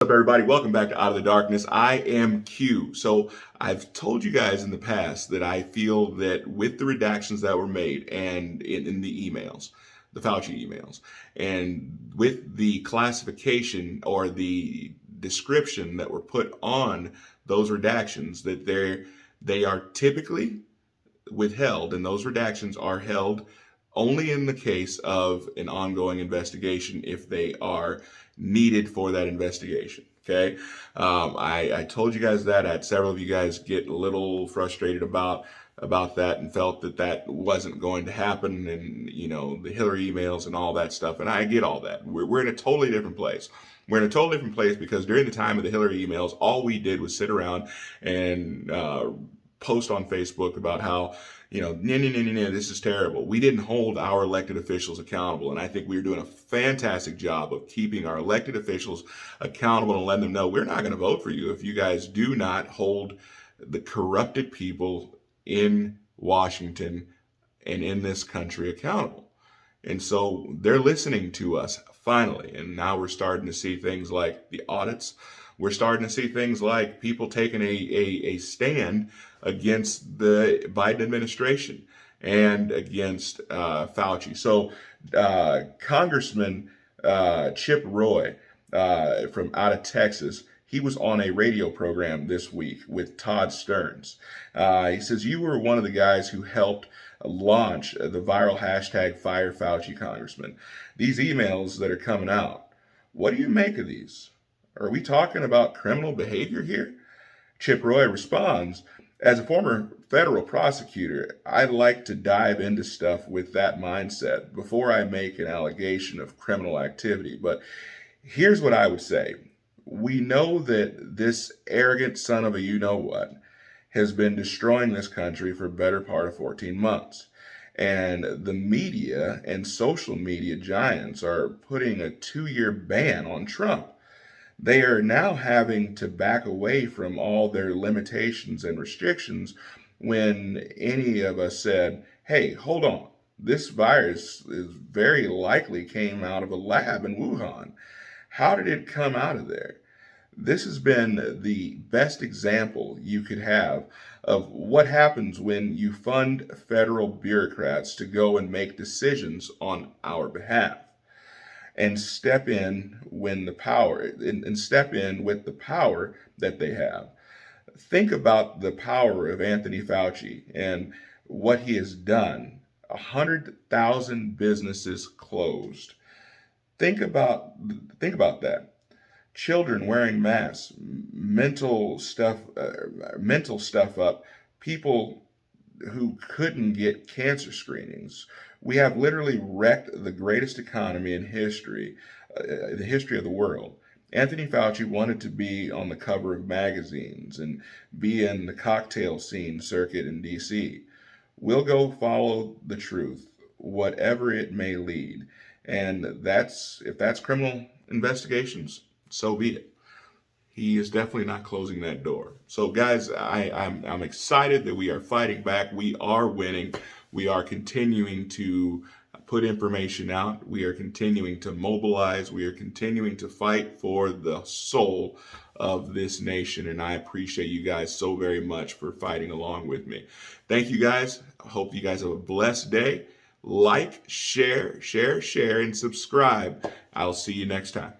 What's up, everybody? Welcome back to Out of the Darkness. I am Q. So I've told you guys in the past that I feel that with the redactions that were made and in the emails, the Fauci emails, and with the classification or the description that were put on those redactions, that they are typically withheld, and those redactions are held only in the case of an ongoing investigation if they are needed for that investigation. Okay. I told you guys that. I had several of you guys get a little frustrated about that and felt that that wasn't going to happen, and the Hillary emails and all that stuff. And I get all that. We're in a totally different place. We're in a totally different place because during the time of the Hillary emails, all we did was sit around and post on Facebook about how, this is terrible. We didn't hold our elected officials accountable. And I think we were doing a fantastic job of keeping our elected officials accountable and letting them know we're not going to vote for you if you guys do not hold the corrupted people in Washington and in this country accountable. And so they're listening to us finally. And now we're starting to see things like the audits. We're starting to see things like people taking a stand against the Biden administration and against Fauci. So Congressman Chip Roy from out of Texas, he was on a radio program this week with Todd Stearns. He says, you were one of the guys who helped launch the viral hashtag Fire Fauci, Congressman. These emails that are coming out, what do you make of these? Are we talking about criminal behavior here? Chip Roy responds, as a former federal prosecutor, I like to dive into stuff with that mindset before I make an allegation of criminal activity. But here's what I would say. We know that this arrogant son of a you-know-what has been destroying this country for a better part of 14 months. And the media and social media giants are putting a 2-year ban on Trump. They are now having to back away from all their limitations and restrictions when any of us said, hey, hold on, this virus is very likely came out of a lab in Wuhan. How did it come out of there? This has been the best example you could have of what happens when you fund federal bureaucrats to go and make decisions on our behalf and step in when the power and step in with the power that they have. Think about the power of Anthony Fauci and what he has done. 100,000 businesses closed. Think about that. Children wearing masks, mental stuff up, people who couldn't get cancer screenings. We have literally wrecked the greatest economy in history, the history of the world. Anthony Fauci wanted to be on the cover of magazines and be in the cocktail scene circuit in DC. We'll go follow the truth, whatever it may lead. And if that's criminal investigations, so be it. He is definitely not closing that door. So, guys, I'm excited that we are fighting back. We are winning. We are continuing to put information out. We are continuing to mobilize. We are continuing to fight for the soul of this nation. And I appreciate you guys so very much for fighting along with me. Thank you, guys. I hope you guys have a blessed day. Like, share, and subscribe. I'll see you next time.